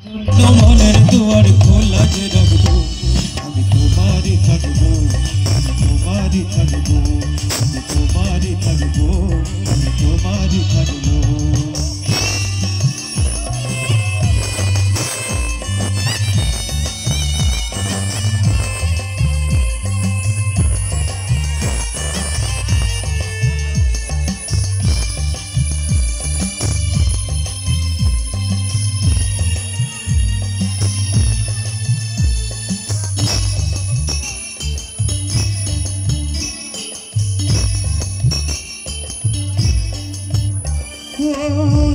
মনের দুয়ার খোলা যে রাখবো, আমি তোমারই থাকবো, আমি তোমারই থাকবো, আমি তোমারই থাকবো, আমি তোমারই থাকবো।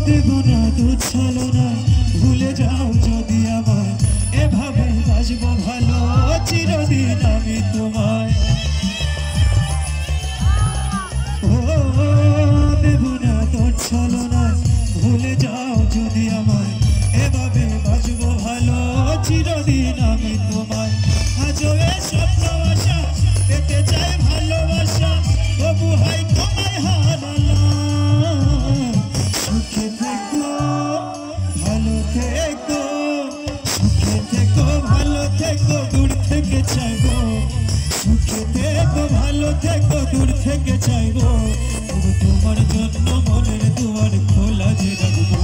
দেব না দুধ ছলো না, ভুলে যাও যদি আমায়, এভাবে বাসবো ভালো চিরদিন আমি তোমায়। ও দেব না দুধ ছলো না, ভুলে যাও যদি আমায়, এভাবে বাসবো ভালো চিরদিন আমি তোমায়। আজও এ স্বপ্ন আশা পেতে চাই ভালোবাসা, তবু হয় তোমায় হারালাম। সুখে থেকো ভালো থেকো, সুখে থেকো ভালো থেকো, দূর থেকে চাইবো। সুখে থেকো ভালো থেকো, দূর থেকে চাইবো। তবু তোমার জন্য মনের দুয়ার খোলা যে রাখবো,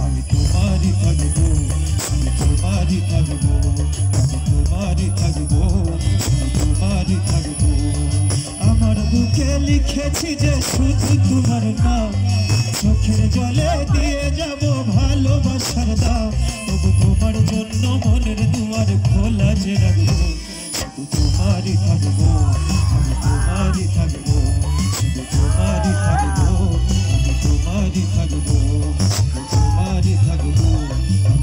আমি তোমারই থাকবো, আমি তোমারই থাকবো, আমি তোমারই থাকবো, আমি তোমারই থাকবো। আমার বুকে লিখেছি যে শুধু তোমার নাম, চোখের জলে দিয়ে যাব ভালোবাসার দাম। তবু তোমার জন্য মনের দুয়ার খোলা যে রাখবো, শুধু তোমারই থাকবো, আমি তোমারই থাকবো।